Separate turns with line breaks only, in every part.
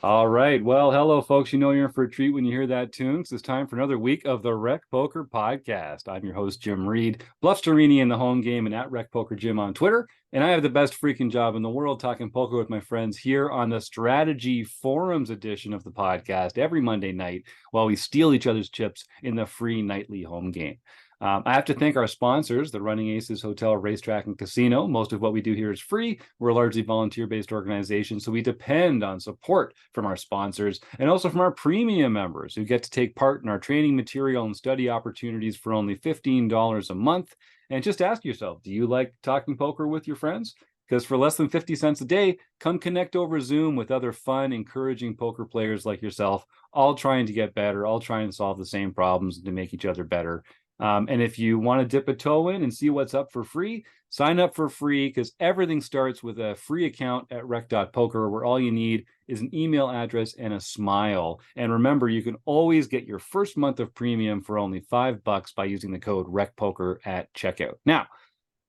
All right. Well, hello, folks. You know you're in for a treat when you hear that tune, 'cause it's time for another week of the Rec Poker Podcast. I'm your host, Jim Reid, Bluff Sterini in the home game and at Rec Poker Jim on Twitter. And I have the best freaking job in the world talking poker with my friends here on the Strategy Forums edition of the podcast every Monday night while we steal each other's chips in the free nightly home game. I have to thank our sponsors, the Running Aces Hotel, Racetrack, and Casino. Most of what we do here is free. We're a largely volunteer-based organization, so we depend on support from our sponsors and also from our premium members who get to take part in our training material and study opportunities for only $15 a month. And just ask yourself, do you like talking poker with your friends? Because for less than 50 cents a day, come connect over Zoom with other fun, encouraging poker players like yourself, all trying to get better, all trying to solve the same problems and to make each other better. And if you want to dip a toe in and see what's up for free, sign up for free because everything starts with a free account at rec.poker where all you need is an email address and a smile. And remember, you can always get your first month of premium for only $5 by using the code RECPOKER at checkout. Now,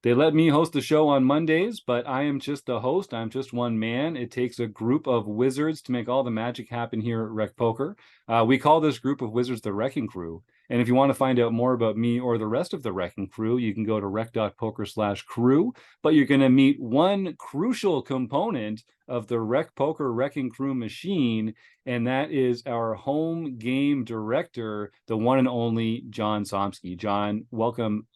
they let me host the show on Mondays, but I am just the host. I'm just one man. It takes a group of wizards to make all the magic happen here at Rec Poker. We call this group of wizards the Wrecking Crew. And if you want to find out more about me or the rest of the Wrecking Crew, you can go to rec.poker/crew. But you're going to meet one crucial component of the Rec Poker Wrecking Crew machine, and that is our home game director, the one and only John Somsky. John, welcome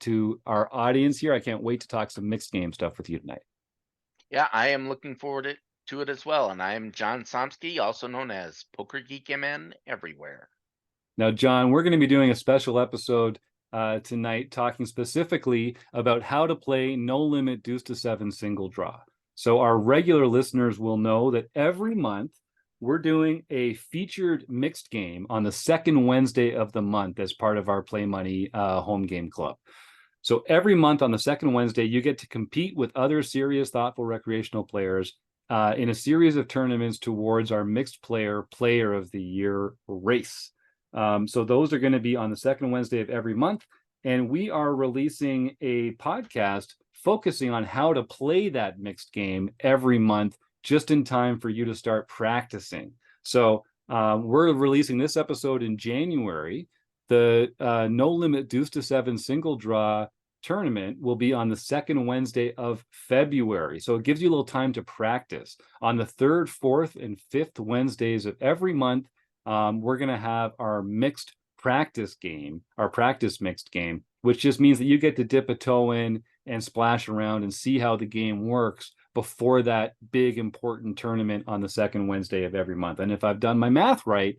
to our audience here. I can't wait to talk some mixed game stuff with you tonight.
Yeah, I am looking forward to it as well. And I am John Somsky, also known as Poker Geek MN everywhere.
Now, John, we're going to be doing a special episode tonight talking specifically about how to play no limit deuce to seven single draw. So our regular listeners will know that every month we're doing a featured mixed game on the second Wednesday of the month as part of our Play Money home game club. So every month on the second Wednesday, you get to compete with other serious, thoughtful recreational players in a series of tournaments towards our mixed player of the year race. So those are going to be on the second Wednesday of every month. And we are releasing a podcast focusing on how to play that mixed game every month, just in time for you to start practicing. So we're releasing this episode in January. The No Limit Deuce to Seven single draw tournament will be on the second Wednesday of February. So it gives you a little time to practice. On the third, fourth, and fifth Wednesdays of every month, we're going to have our mixed practice game, our practice mixed game, which just means that you get to dip a toe in and splash around and see how the game works before that big important tournament on the second Wednesday of every month. And if I've done my math right,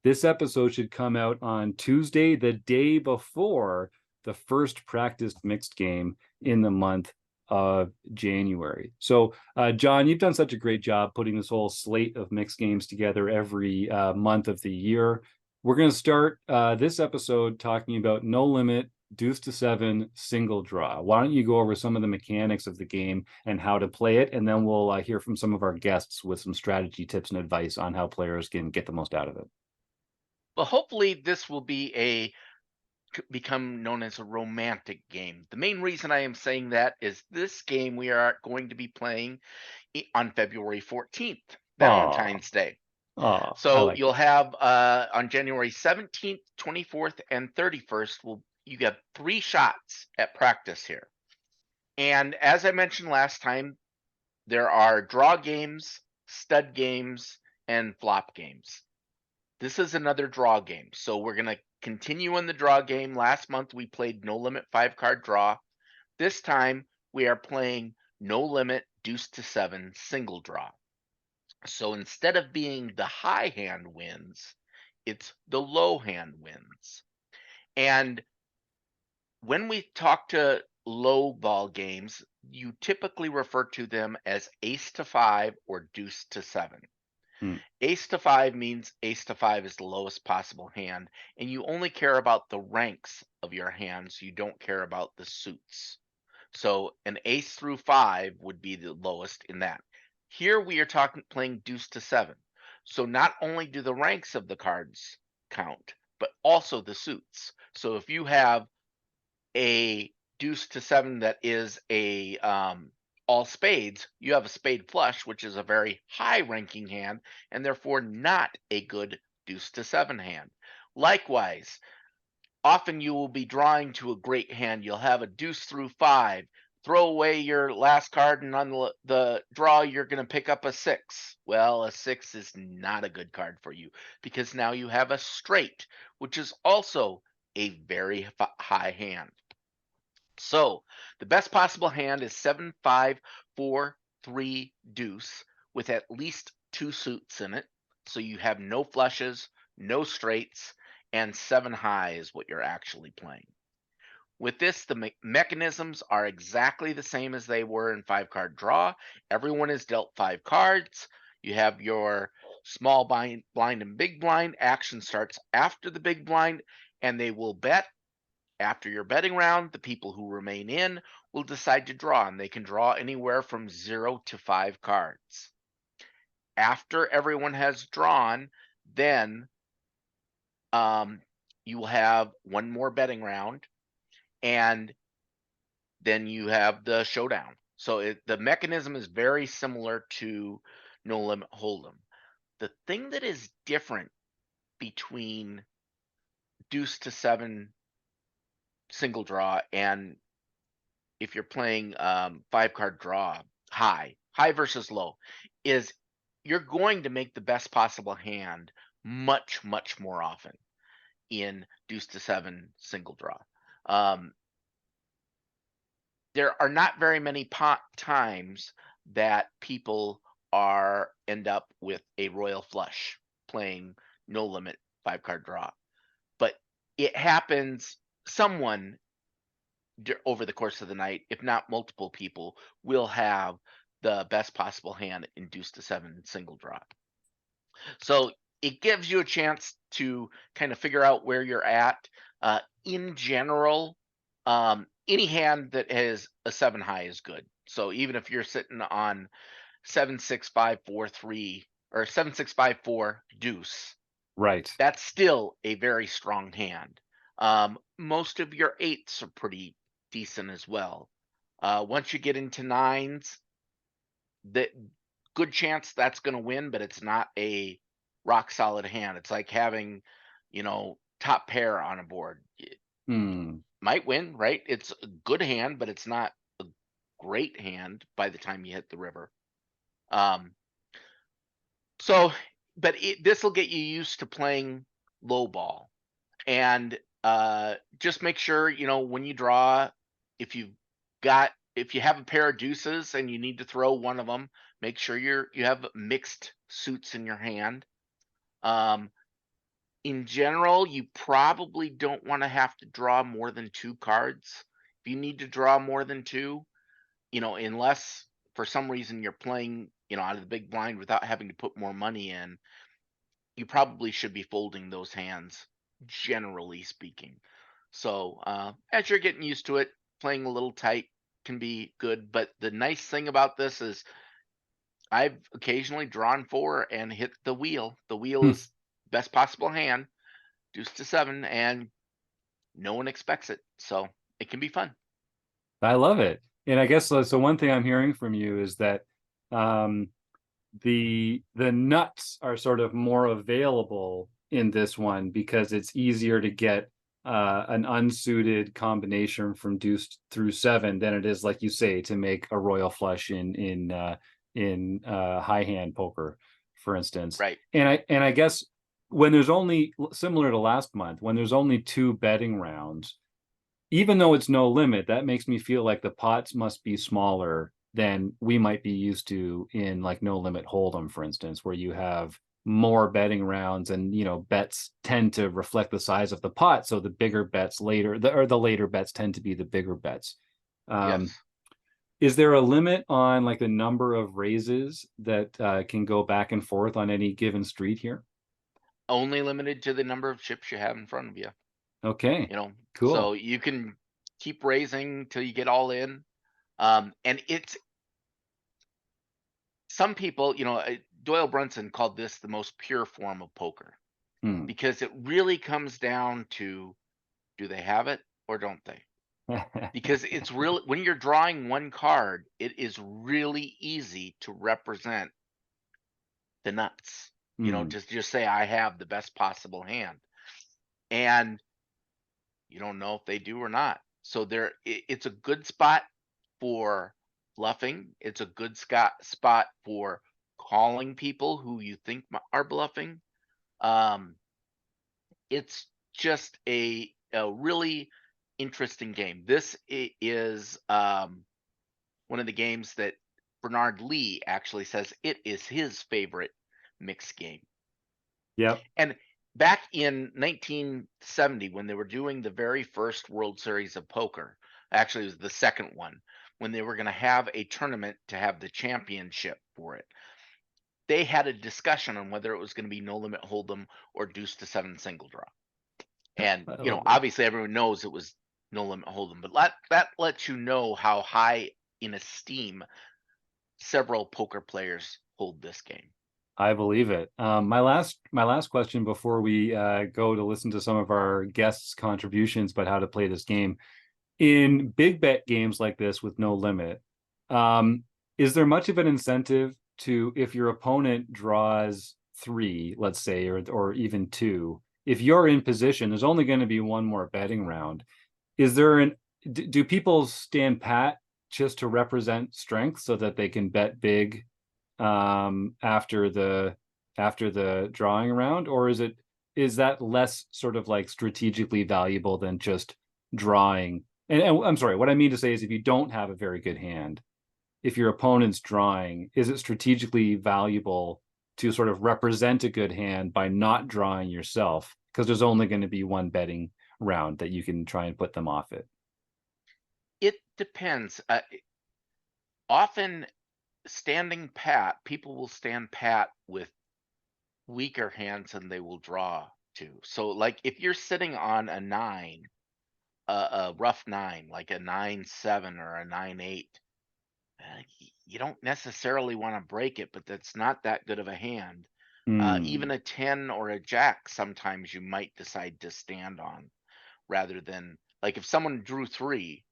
this episode should come out on Tuesday, the day before the first practiced mixed game in the month of January. So, John, you've done such a great job putting this whole slate of mixed games together every month of the year. We're going to start this episode talking about No Limit Deuce to Seven single draw. Why don't you go over some of the mechanics of the game and how to play it, and then we'll hear from some of our guests with some strategy tips and advice on how players can get the most out of it.
Well, hopefully this will become known as a romantic game. The main reason I am saying that is this game we are going to be playing on February 14th,
Oh,
Valentine's Day.
I
So
like
you'll
that.
have on January 17th, 24th, and 31st, you get 3 shots at practice here. And as I mentioned last time, there are draw games, stud games, and flop games. This is another draw game. So we're going to continue in the draw game. Last month we played No Limit 5 card draw. This time we are playing No Limit Deuce to Seven single draw. So instead of being the high hand wins, it's the low hand wins. And when we talk to low ball games, you typically refer to them as ace to five or deuce to seven.
Hmm.
Ace to five means ace to five is the lowest possible hand, and you only care about the ranks of your hands. You don't care about the suits. So an ace through five would be the lowest in that. Here we are playing deuce to seven. So not only do the ranks of the cards count, but also the suits. So if you have a deuce to seven that is a all spades, you have a spade flush, which is a very high ranking hand, and therefore not a good deuce to seven hand. Likewise, often you will be drawing to a great hand. You'll have a deuce through five, throw away your last card, and on the draw, you're going to pick up a six. Well, a six is not a good card for you because now you have a straight, which is also a very high hand. So the best possible hand is 7, 5, 4, 3 deuce with at least two suits in it. So you have no flushes, no straights, and 7 high is what you're actually playing. With this, the mechanisms are exactly the same as they were in 5-card draw. Everyone is dealt 5 cards. You have your small blind and big blind. Action starts after the big blind, and they will bet. After your betting round, the people who remain in will decide to draw, and they can draw anywhere from 0 to 5 cards. After everyone has drawn, then you will have one more betting round, and then you have the showdown. So the mechanism is very similar to No Limit Hold'em. The thing that is different between deuce to seven single draw and if you're playing 5-card draw high versus low is you're going to make the best possible hand much more often in deuce to seven single draw. There are not very many times that people end up with a royal flush playing no limit 5-card draw, but it happens. Someone over the course of the night, if not multiple people, will have the best possible hand in deuce to seven single draw. So it gives you a chance to kind of figure out where you're at. In general, any hand that has a 7 high is good. So even if you're sitting on 7, 6, 5, 4, 3, or 7, 6, 5, 4 deuce,
Right.
that's still a very strong hand. Most of your 8s are pretty decent as well. Once you get into 9s, the good chance that's going to win, but it's not a rock solid hand. It's like having, top pair on a board. It might win, right? It's a good hand, but it's not a great hand by the time you hit the river. But this will get you used to playing low ball, and just make sure when you draw, if you have a pair of deuces and you need to throw one of them, make sure you have mixed suits in your hand. In general, you probably don't want to have to draw more than 2 cards. If you need to draw more than 2, unless for some reason you're playing, out of the big blind without having to put more money in, you probably should be folding those hands, generally speaking. So as you're getting used to it, playing a little tight can be good. But the nice thing about this is I've occasionally drawn 4 and hit the wheel. The wheel is best possible hand, deuce to 7, and no one expects it. So it can be fun.
I love it. And I guess so one thing I'm hearing from you is that the nuts are sort of more available in this one because it's easier to get an unsuited combination from deuce through 7 than it is, like you say, to make a royal flush in high hand poker, for instance.
Right.
And I guess when there's only, similar to last month, when there's only 2 betting rounds, even though it's no limit, that makes me feel like the pots must be smaller than we might be used to in like No Limit Hold'em, for instance, where you have more betting rounds and bets tend to reflect the size of the pot. So the bigger bets later, the later bets tend to be the bigger bets.
Yes.
Is there a limit on like the number of raises that can go back and forth on any given street here?
Only limited to the number of chips you have in front of you.
Okay. Cool.
So you can keep raising till you get all in. And it's some people, Doyle Brunson called this the most pure form of poker because it really comes down to, do they have it or don't they? because it's really, when you're drawing one card, it is really easy to represent the nuts.
Hmm.
Just say I have the best possible hand, and you don't know if they do or not. So it's a good spot for bluffing. It's a good spot for calling people who you think are bluffing. Um, it's just a really interesting game. This is one of the games that Bernard Lee actually says it is his favorite mixed game.
Yep.
And back in 1970, when they were doing the very first World Series of Poker, actually it was the second one, when they were going to have a tournament to have the championship for it, they had a discussion on whether it was going to be no limit hold'em or deuce to seven single draw. And
I love it.
obviously everyone knows it was no limit hold'em, but that lets you know how high in esteem several poker players hold this game.
I believe it. My last question before we go to listen to some of our guests' contributions about how to play this game. In big bet games like this with no limit, is there much of an incentive to, if your opponent draws three, let's say, or even two, if you're in position, there's only going to be one more betting round. Is there do people stand pat just to represent strength so that they can bet big after the drawing round, or is that less sort of like strategically valuable than just drawing? And I'm sorry, what I mean to say is, if you don't have a very good hand, if your opponent's drawing, is it strategically valuable to sort of represent a good hand by not drawing yourself, because there's only going to be one betting round that you can try and put them off it?
It depends. Often standing pat, people will stand pat with weaker hands than they will draw to. So like if you're sitting on a nine, a rough nine, like a 9-7 or a 9-8, you don't necessarily want to break it, but that's not that good of a hand. Even a 10 or a jack, sometimes you might decide to stand on, rather than, like, if someone drew three,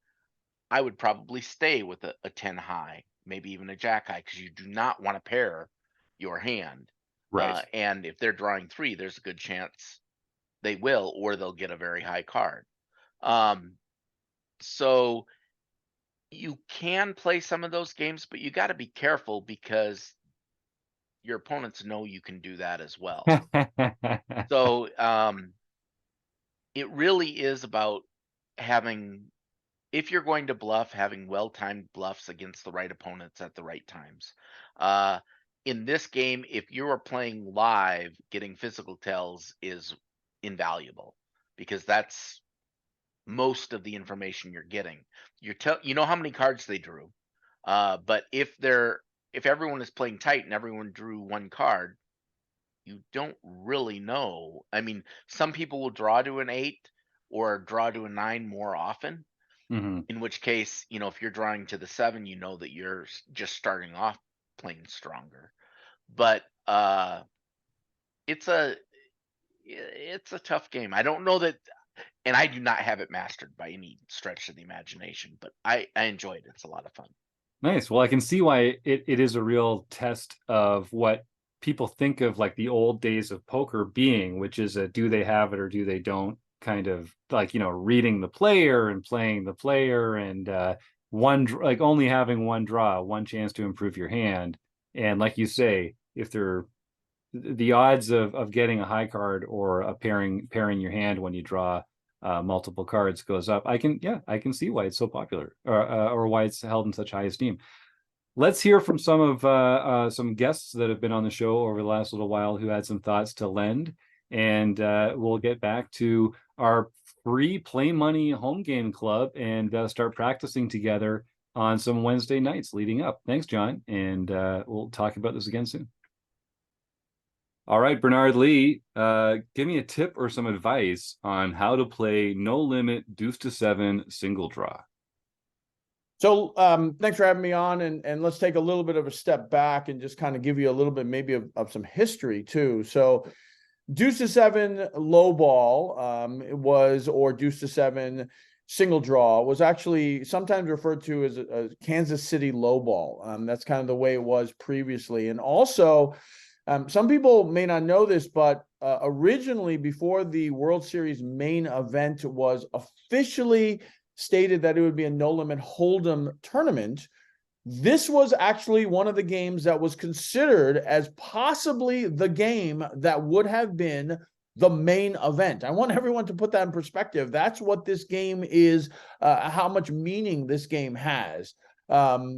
I would probably stay with a 10 high, maybe even a jack high, because you do not want to pair your hand.
Right.
And if they're drawing three, there's a good chance they will, or they'll get a very high card. So you can play some of those games, but you got to be careful, because your opponents know you can do that as well. So it really is about having, if you're going to bluff, having well-timed bluffs against the right opponents at the right times. In this game, if you are playing live, getting physical tells is invaluable, because that's most of the information you're getting. You know how many cards they drew, but if everyone is playing tight and everyone drew one card, you don't really know. I mean, some people will draw to an 8 or draw to a 9 more often.
Mm-hmm.
In which case, if you're drawing to the 7, you know that you're just starting off playing stronger. But it's a tough game. I don't know that, and I do not have it mastered by any stretch of the imagination, but I enjoy it. It's a lot of fun.
Nice. Well, I can see why it is a real test of what people think of like the old days of poker being, which is a do they have it or do they don't kind of, like, reading the player and playing the player, and like only having one draw, one chance to improve your hand. And like you say, if the odds of getting a high card or a pairing your hand when you draw multiple cards goes up. I can see why it's so popular, or why it's held in such high esteem. Let's hear from some guests that have been on the show over the last little while who had some thoughts to lend, and we'll get back to our free Play Money home game club and start practicing together on some Wednesday nights leading up. Thanks, John, and we'll talk about this again soon. All right, Bernard Lee, give me a tip or some advice on how to play no limit deuce to seven single draw.
So thanks for having me on, and let's take a little bit of a step back and just kind of give you a little bit maybe of some history too. So deuce to seven low ball or deuce to seven single draw was actually sometimes referred to as a Kansas City low ball. That's kind of the way it was previously. And also, some people may not know this, but originally, before the World Series main event was officially stated that it would be a no-limit hold'em tournament, this was actually one of the games that was considered as possibly the game that would have been the main event. I want everyone to put that in perspective. That's what this game is, how much meaning this game has.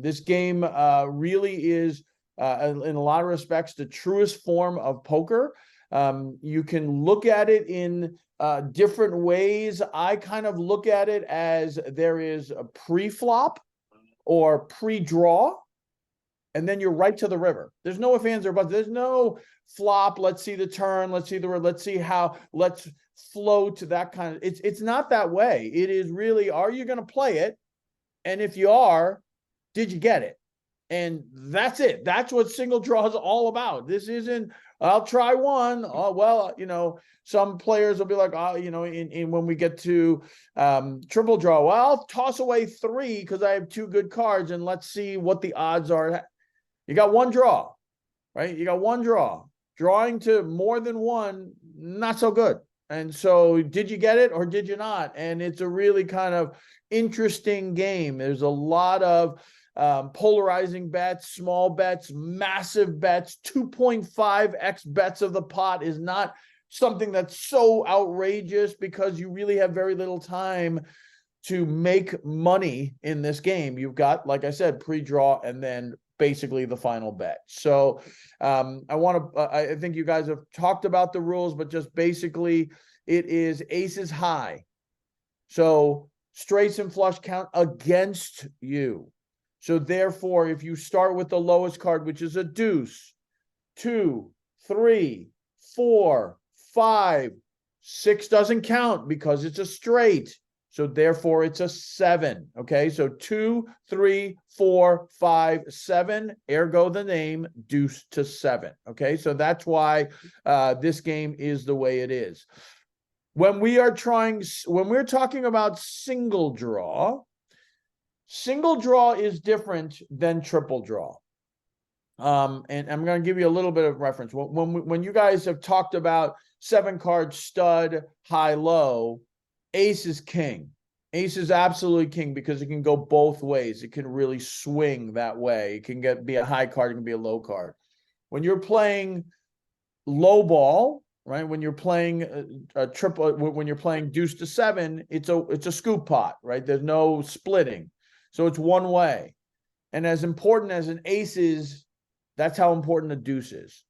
This game really is, in a lot of respects, the truest form of poker. You can look at it in different ways. I kind of look at it as there is a pre-flop or pre-draw, and then you're right to the river. There's no ifs, ands, or buts. There's no flop, let's see the turn, let's see how, let's float, that kind of, it's not that way. It is really, are you going to play it? And if you are, did you get it? And that's it. That's what single draw is all about. This isn't, I'll try one. Oh, well, some players will be like, oh, when we get to triple draw, well, I'll toss away 3 because I have 2 good cards and let's see what the odds are. You got one draw, right? You got one draw. Drawing to more than one, not so good. And so did you get it or did you not? And it's a really kind of interesting game. There's a lot of polarizing bets, small bets, massive bets. 2.5x bets of the pot is not something that's so outrageous because you really have very little time to make money in this game. You've got, like I said, pre-draw and then basically the final bet. So I think you guys have talked about the rules, but just basically it is aces high. So straights and flush count against you. So therefore, if you start with the lowest card, which is a deuce, 2, 3, 4, 5, 6 doesn't count because it's a straight. So therefore, it's a 7. Okay, so 2, 3, 4, 5, 7. Ergo the name deuce to 7. Okay, so that's why this game is the way it is. When we're talking about single draw is different than triple draw. And I'm going to give you a little bit of reference. When you guys have talked about 7 card stud, high, low, ace is king. Ace is absolutely king because it can go both ways. It can really swing that way. It can be a high card, it can be a low card. When you're playing low ball, right? When you're playing a triple, when you're playing deuce to 7, it's a scoop pot, right? There's no splitting. So it's one way. And as important as an ace is, that's how important a deuce is.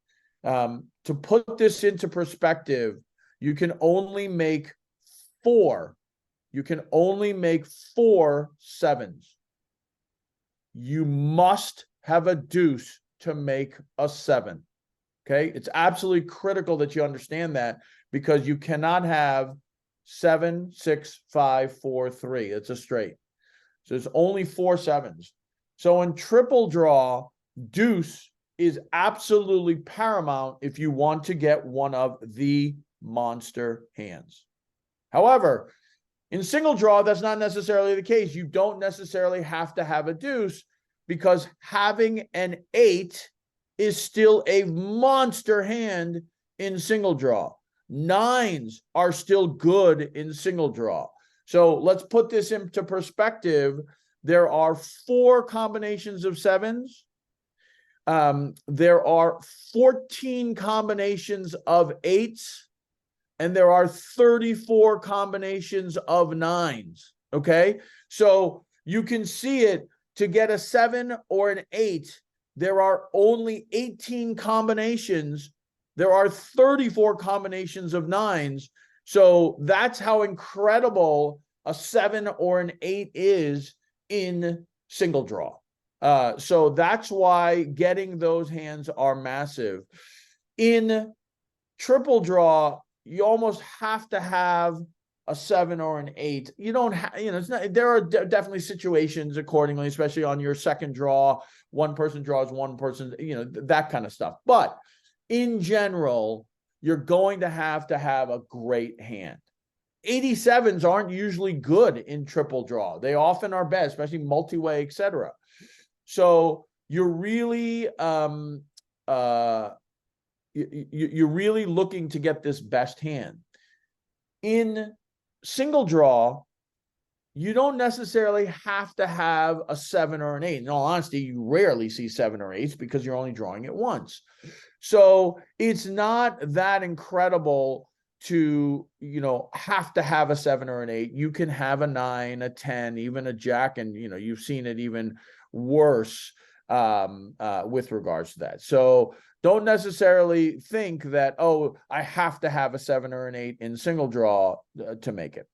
To put this into perspective, you can only make 4 sevens. You must have a deuce to make a 7. Okay? It's absolutely critical that you understand that because you cannot have 7, 6, 5, 4, 3. It's a straight. So there's only 4 sevens. So in triple draw, deuce is absolutely paramount if you want to get one of the monster hands. However, in single draw, that's not necessarily the case. You don't necessarily have to have a deuce because having an 8 is still a monster hand in single draw. 9s are still good in single draw. So let's put this into perspective. There are 4 combinations of 7s. There are 14 combinations of 8s. And there are 34 combinations of 9s. Okay. So you can see it. To get a 7 or an 8, there are only 18 combinations. There are 34 combinations of 9s. So that's how incredible a 7 or an 8 is in single draw. So that's why getting those hands are massive. In triple draw, you almost have to have a 7 or an 8. You don't have, it's not, there are definitely situations accordingly, especially on your second draw, one person draws one person, that kind of stuff. But in general, you're going to have a great hand. 87s aren't usually good in triple draw. They often are bad, especially multi-way, etc. So you're really you're really looking to get this best hand. In single draw, you don't necessarily have to have a 7 or an 8. In all honesty, you rarely see 7 or 8s because you're only drawing it once. So it's not that incredible to, have to have a 7 or an 8. You can have a 9, a 10, even a jack, and you've seen it even worse with regards to that. So don't necessarily think that, oh, I have to have a 7 or an 8 in single draw to make it.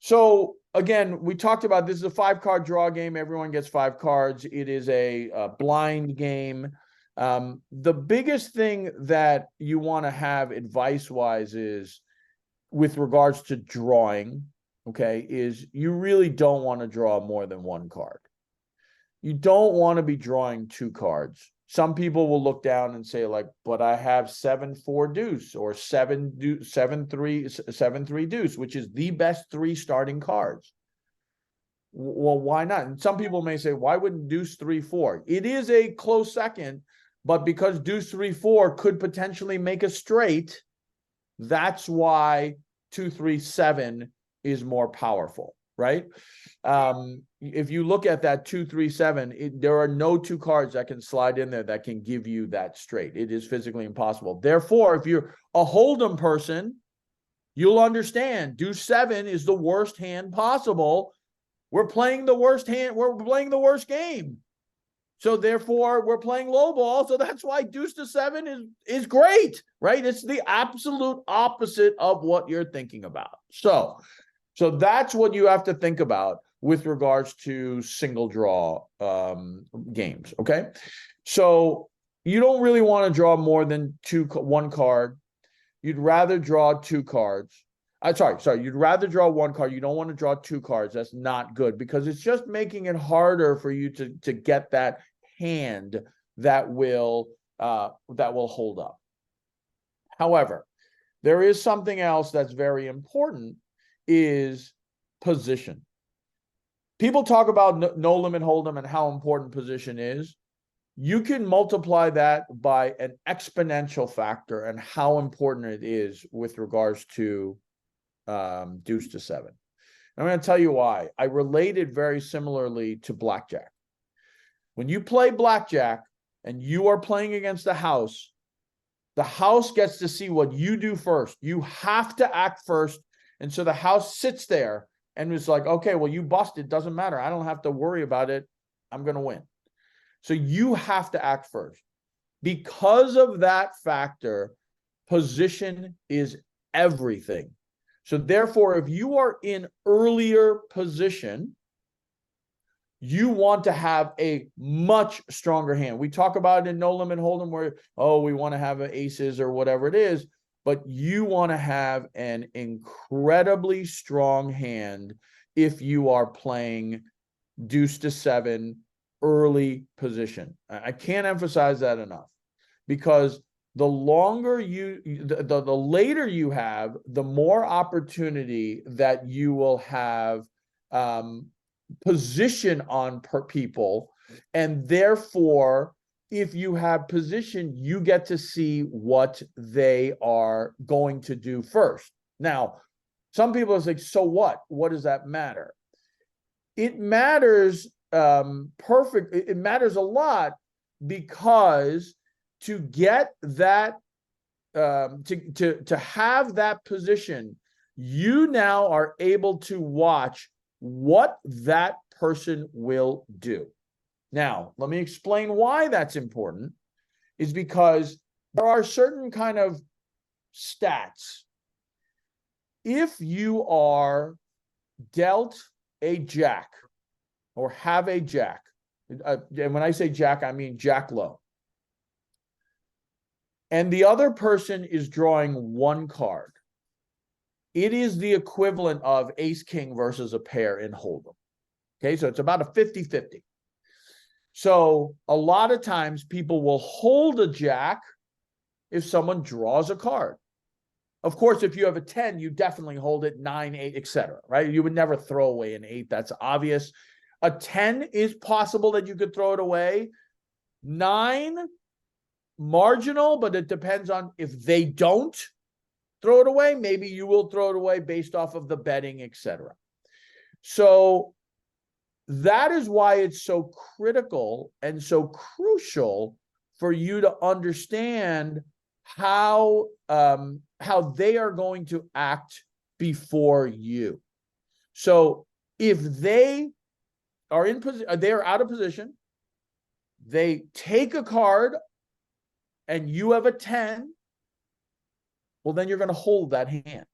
So again, we talked about this is a 5-card draw game. Everyone gets 5 cards. It is a blind game. The biggest thing that you want to have advice-wise is with regards to drawing, okay, is you really don't want to draw more than 1 card. You don't want to be drawing 2 cards. Some people will look down and say, like, but I have 7-4 deuce or 7-3 deuce, which is the best 3 starting cards. Well, why not? And some people may say, why wouldn't deuce 3-4? It is a close second, but because deuce 3-4 could potentially make a straight, that's why 2-3-7 is more powerful, right? If you look at that 2-3-7, there are no 2 cards that can slide in there that can give you that straight. It is physically impossible. Therefore, if you're a hold'em person, you'll understand deuce 7 is the worst hand possible. We're playing the worst hand. We're playing the worst game. So therefore, we're playing low ball. So that's why deuce to 7 is great, right? It's the absolute opposite of what you're thinking about. So that's what you have to think about with regards to single draw games, okay? So you don't really want to draw more than 1 card. You'd rather draw 2 cards. You'd rather draw 1 card. You don't want to draw 2 cards. That's not good because it's just making it harder for you to get that hand that will hold up. However, there is something else that's very important, is position. People talk about no limit hold'em and how important position is. You can multiply that by an exponential factor and how important it is with regards to deuce to 7. I'm going to tell you why. I relate it very similarly to blackjack. When you play blackjack and you are playing against the house gets to see what you do first. You have to act first. And so the house sits there and it's like, okay, well, you busted. Doesn't matter. I don't have to worry about it. I'm going to win. So you have to act first. Because of that factor, position is everything. So therefore, if you are in earlier position, you want to have a much stronger hand. We talk about it in no limit hold'em where, we want to have aces or whatever it is, but you want to have an incredibly strong hand if you are playing deuce to 7 early position. I can't emphasize that enough because the later you have, the more opportunity that you will have position on people, and therefore if you have position, you get to see what they are going to do first. Now, some people are like, so what does that matter? It matters it matters a lot, because to get that to have that position, you now are able to watch what that person will do. Now, let me explain why that's important, is because there are certain kind of stats. If you are dealt a jack or have a jack, and when I say jack, I mean jack low, and the other person is drawing 1 card, it is the equivalent of ace king versus a pair in hold'em. Okay, so it's about a 50-50. So a lot of times people will hold a jack if someone draws a card. Of course, if you have a 10, you definitely hold it, 9, 8, etc. Right? You would never throw away an 8. That's obvious. A 10 is possible that you could throw it away. 9, marginal, but it depends on if they don't throw it away. Maybe you will throw it away based off of the betting, etc. So that is why it's so critical and so crucial for you to understand how they are going to act before you. So if they are they are out of position, they take a card, and you have a 10, well, then you're going to hold that hand.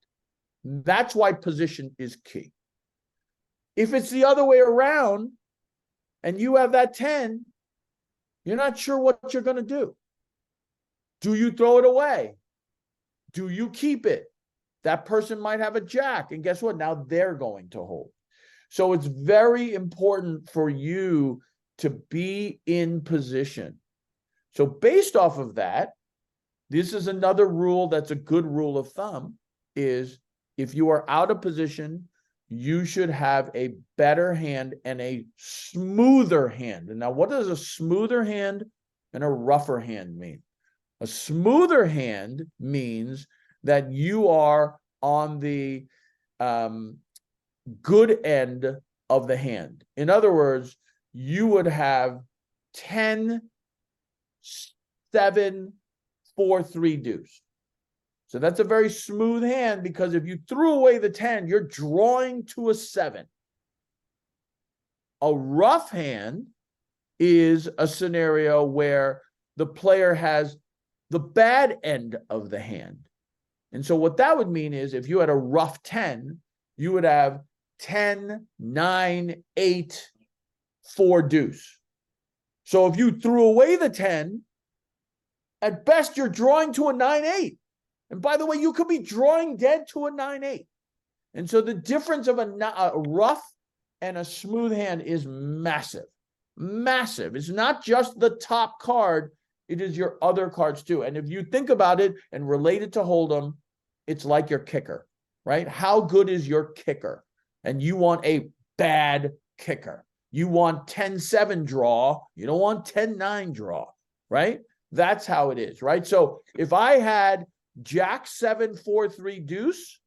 That's why position is key. If it's the other way around and you have that 10, you're not sure what you're going to do. Do you throw it away? Do you keep it? That person might have a jack, and guess what? Now they're going to hold. So it's very important for you to be in position. So based off of that, this is another rule that's a good rule of thumb, is if you are out of position, you should have a better hand and a smoother hand. And now, what does a smoother hand and a rougher hand mean? A smoother hand means that you are on the good end of the hand. In other words, you would have 10, 7, 4, 3 deuce. So that's a very smooth hand, because if you threw away the 10, you're drawing to a 7. A rough hand is a scenario where the player has the bad end of the hand. And so what that would mean is, if you had a rough 10, you would have 10, 9, 8, 4 deuce. So if you threw away the 10, at best you're drawing to a 9-8. And by the way, you could be drawing dead to a 9-8. And so the difference of a rough and a smooth hand is massive. Massive. It's not just the top card, it is your other cards too. And if you think about it and relate it to hold'em, it's like your kicker, right? How good is your kicker? And you want a bad kicker. You want 10-7 draw. You don't want 10-9 draw, right? That's how it is, right? So if I had Jack 7, 4, 3 deuce,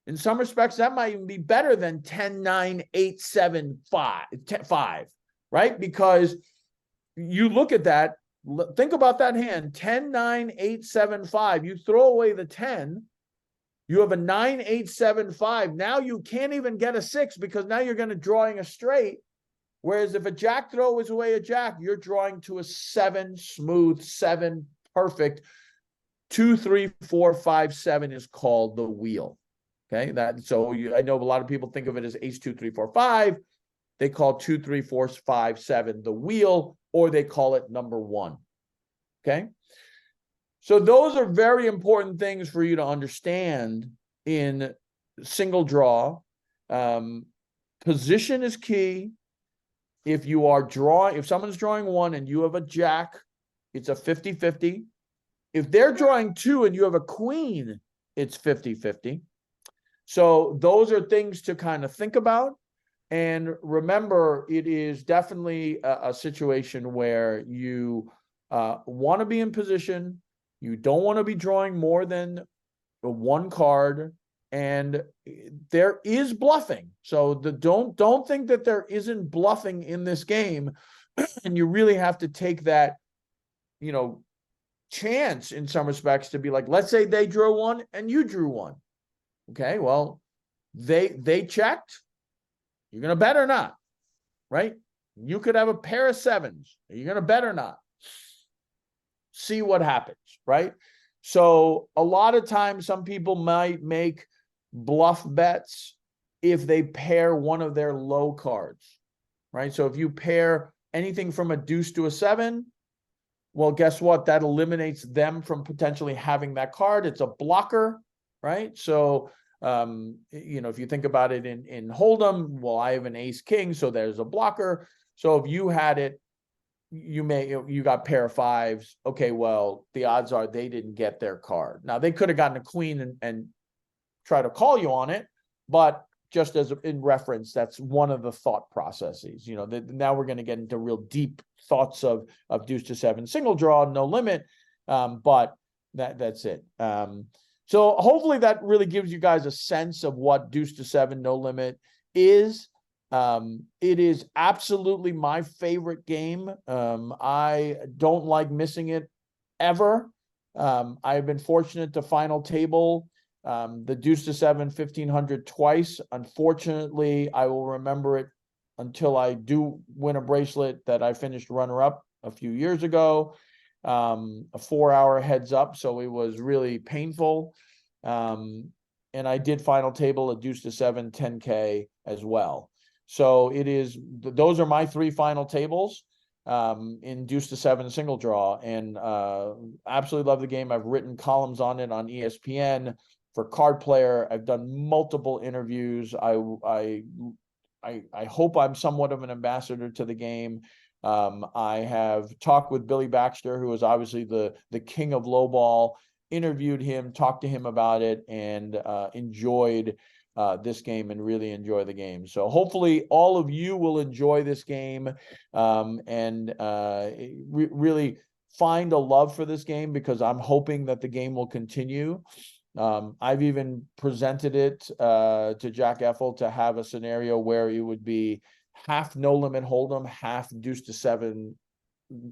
in some respects, that might even be better than 10-9, 8, 7, 5, right? Because you look at that, think about that hand, 10-9, 8, 7, 5. You throw away the 10, you have a 9, 8, 7, 5. Now you can't even get a 6, because now you're going to drawing a straight. Whereas if a jack throws away a jack, you're drawing to a 7, smooth 7, perfect. 2, 3, 4, 5, 7 is called the wheel. Okay, I know a lot of people think of it as ace 2, 3, 4, 5. They call 2, 3, 4, 5, 7 the wheel, or they call it number 1. Okay, so those are very important things for you to understand in single draw. Position is key. If someone's drawing 1 and you have a jack, it's a 50-50. If they're drawing 2 and you have a queen, it's 50-50. So those are things to kind of think about. And remember, it is definitely a situation where you want to be in position. You don't want to be drawing more than 1 card. And there is bluffing. So don't think that there isn't bluffing in this game. And you really have to take that, chance in some respects to be like, let's say they drew 1 and you drew 1. Okay, well, they checked. You're going to bet or not, right? You could have a pair of 7s. Are you going to bet or not? See what happens, right? So a lot of times some people might make bluff bets if they pair one of their low cards, right? So if you pair anything from a deuce to a 7, well, guess what? That eliminates them from potentially having that card. It's a blocker, right? So, if you think about it in hold'em, well, I have an ace king, so there's a blocker. So if you had it, you got pair of fives. Okay, well, the odds are they didn't get their card. Now they could have gotten a queen and try to call you on it, but just as in reference, that's one of the thought processes. Now we're going to get into real deep thoughts of deuce to seven single draw, no limit. But that's it. So hopefully that really gives you guys a sense of what deuce to seven no limit is. It is absolutely my favorite game. I don't like missing it ever. I've been fortunate to final table the deuce to seven 1500 twice. Unfortunately, I will remember it until I do win a bracelet that I finished runner-up a few years ago. A 4-hour heads up, so it was really painful. And I did final table a deuce to seven 10K as well. So those are my 3 final tables in deuce to seven single draw, and absolutely love the game. I've written columns on it on ESPN for Card Player. I've done multiple interviews. I hope I'm somewhat of an ambassador to the game. I have talked with Billy Baxter, who is obviously the king of lowball, interviewed him, talked to him about it, and enjoyed this game and really enjoy the game. So hopefully all of you will enjoy this game and really find a love for this game, because I'm hoping that the game will continue. I've even presented it to Jack Effel to have a scenario where it would be half no limit hold'em, half deuce to seven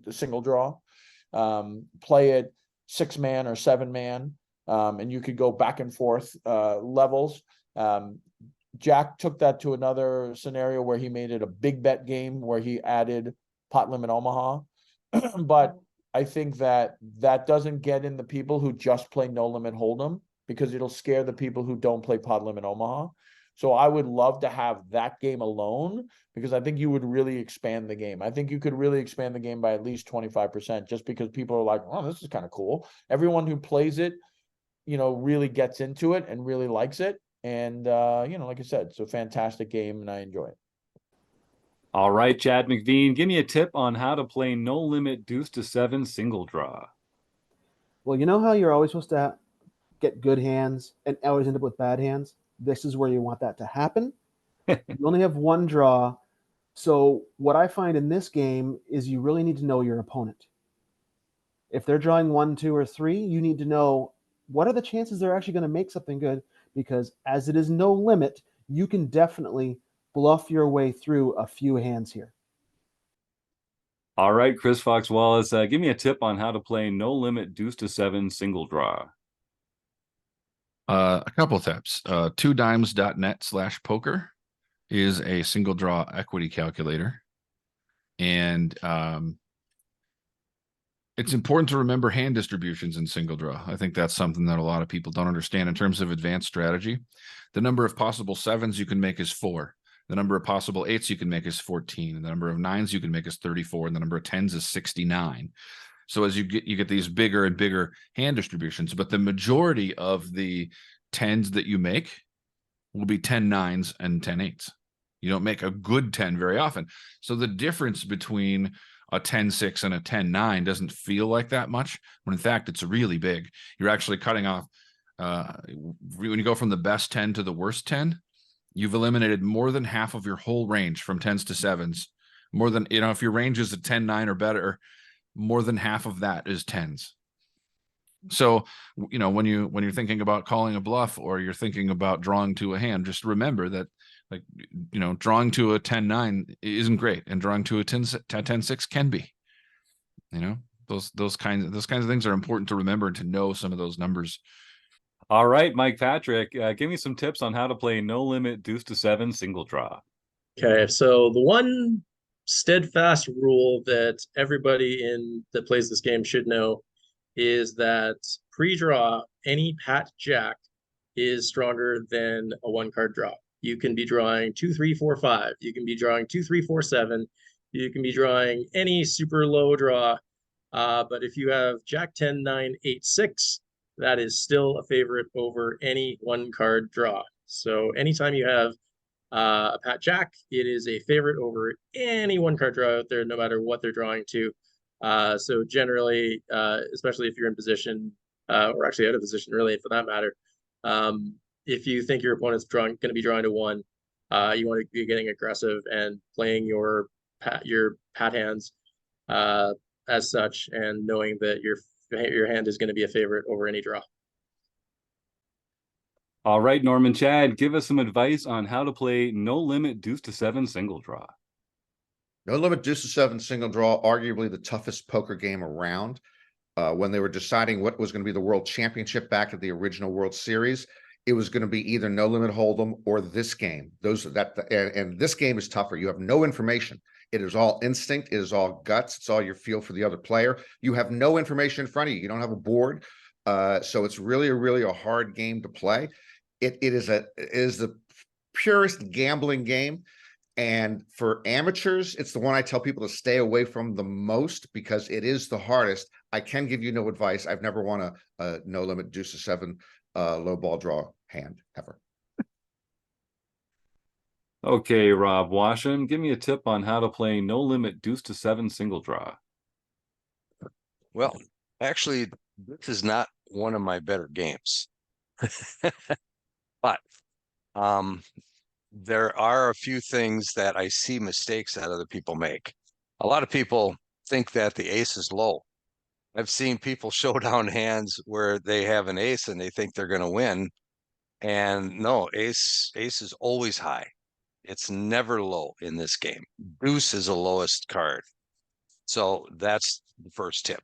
single draw. Play it 6-man or 7-man, and you could go back and forth levels. Jack took that to another scenario where he made it a big bet game where he added pot limit Omaha. But I think that doesn't get in the people who just play no limit hold'em, because it'll scare the people who don't play pot limit Omaha. So I would love to have that game alone, because I think you would really expand the game. I think you could really expand the game by at least 25%, just because people are like, oh, this is kind of cool. Everyone who plays it, really gets into it and really likes it. And, like I said, it's a fantastic game and I enjoy it.
All right, Chad McVean, give me a tip on how to play no limit deuce to seven single draw.
Well, you know how you're always supposed to get good hands and always end up with bad hands? This is where you want that to happen. You only have one draw. So what I find in this game is you really need to know your opponent. If they're drawing 1, 2, or 3, you need to know what are the chances they're actually going to make something good, because as it is no limit, you can definitely bluff your way through a few hands here.
All right, Chris Fox Wallace, give me a tip on how to play no limit deuce to seven single draw.
A couple tips. 2dimes.net/poker is a single draw equity calculator. And it's important to remember hand distributions in single draw. I think that's something that a lot of people don't understand in terms of advanced strategy. The number of possible 7s you can make is 4. The number of possible 8s you can make is 14. And the number of 9s you can make is 34. And the number of 10s is 69. So as you get these bigger and bigger hand distributions, but the majority of the 10s that you make will be 10 9s and 10 8s. You don't make a good 10 very often. So the difference between a 10-6 and a 10-9 doesn't feel like that much, when in fact it's really big. You're actually cutting off, when you go from the best 10 to the worst 10, you've eliminated more than half of your whole range from 10s to 7s. More than, if your range is a 10-9 or better, more than half of that is 10s. So, when you're thinking about calling a bluff, or you're thinking about drawing to a hand, just remember that, drawing to a 10-9 isn't great, and drawing to a 10-6 can be. Those kinds of things are important to remember, and to know some of those numbers.
All right, Mike Patrick, give me some tips on how to play no limit deuce to seven single draw.
Okay, so the one steadfast rule that everybody that plays this game should know is that pre-draw, any pat jack is stronger than a 1-card draw. You can be drawing 2, 3, 4, 5. You can be drawing 2, 3, 4, 7. You can be drawing any super low draw. But if you have Jack 10, 9, 8, 6, that is still a favorite over any 1-card draw. So anytime you have a pat jack, it is a favorite over any 1-card draw out there, no matter what they're drawing to. So generally, especially if you're in position, or actually out of position, really, for that matter, if you think your opponent's going to be drawing to 1, you want to be getting aggressive and playing your pat hands as such, and knowing that your hand is going to be a favorite over any draw.
All right, Norman Chad, give us some advice on how to play no limit deuce to 7 single draw.
No limit deuce to 7 single draw, arguably the toughest poker game around. When they were deciding what was going to be the World Championship back at the original World Series, it was going to be either no limit hold'em or this game. And this game is tougher. You have no information. It is all instinct. It is all guts. It's all your feel for the other player. You have no information in front of you. You don't have a board. So it's really a hard game to play. It is the purest gambling game. And for amateurs, it's the one I tell people to stay away from the most because it is the hardest. I can give you no advice. I've never won a no limit deuce to 7 low ball draw hand ever.
Okay, Rob Washam, give me a tip on how to play no limit deuce to 7 single draw.
Well, actually, this is not one of my better games. But there are a few things that I see mistakes that other people make. A lot of people think that the ace is low. I've seen people show down hands where they have an ace and they think they're going to win. And no, ace is always high. It's never low in this game. Deuce is the lowest card. So that's the first tip.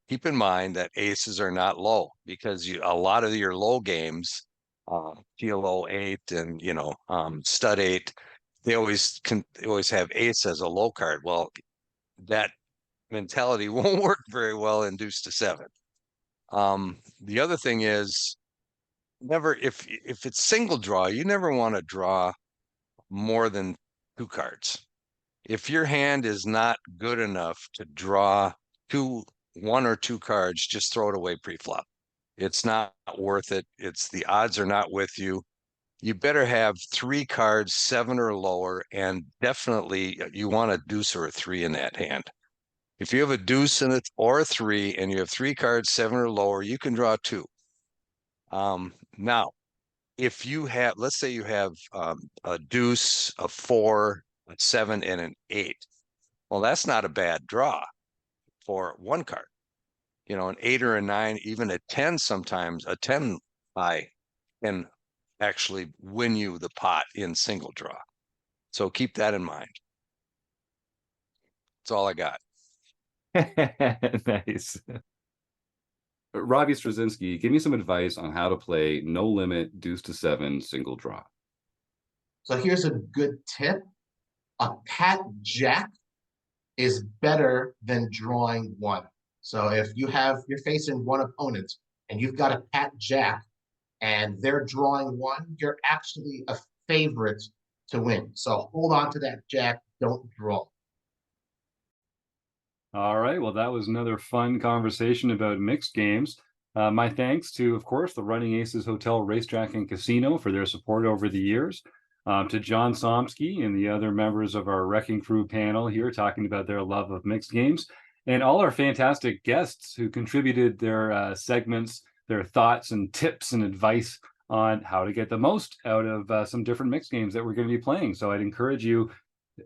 Keep in mind that aces are not low because a lot of your low games, GLO 8 and stud 8, they always have ace as a low card. Well, that mentality won't work very well in deuce to 7. The other thing is, never if it's single draw, you never want to draw more than 2 cards. If your hand is not good enough to draw 1 or 2 cards, just throw it away pre-flop. It's not worth it. The odds are not with you. You better have 3 cards, 7 or lower, and definitely you want a deuce or a 3 in that hand. If you have a deuce in it or a 3 and you have 3 cards, 7 or lower, you can draw 2. Now, if you have, let's say you have a deuce, a 4, a 7, and an 8. Well, that's not a bad draw for 1 card. An 8 or a 9, even a 10 sometimes, a 10 high can actually win you the pot in single draw. So keep that in mind. That's all I got.
Nice. Robbie Strazynski, give me some advice on how to play no limit deuce to 7 single draw.
So here's a good tip. A pat jack is better than drawing 1. So if you're facing one opponent and you've got a pat jack and they're drawing 1, you're actually a favorite to win. So hold on to that jack, don't draw.
All right, well, that was another fun conversation about mixed games. My thanks to, of course, the Running Aces Hotel, Racetrack, and Casino for their support over the years. To John Somsky and the other members of our Wrecking Crew panel here talking about their love of mixed games. And all our fantastic guests who contributed their segments, their thoughts and tips and advice on how to get the most out of some different mixed games that we're going to be playing. So I'd encourage you,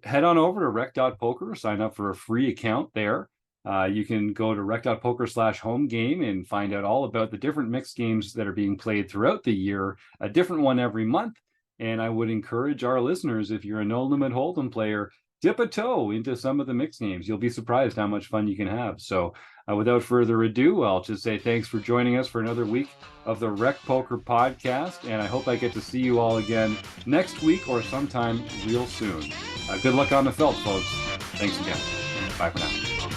head on over to rec.poker, sign up for a free account there. You can go to rec.poker/home game and find out all about the different mixed games that are being played throughout the year, a different one every month. And I would encourage our listeners, if you're a no limit hold'em player, dip a toe into some of the mixed games. You'll be surprised how much fun you can have. So without further ado, I'll just say thanks for joining us for another week of the Rec Poker podcast. And I hope I get to see you all again next week or sometime real soon. Good luck on the felt, folks. Thanks again. Bye for now.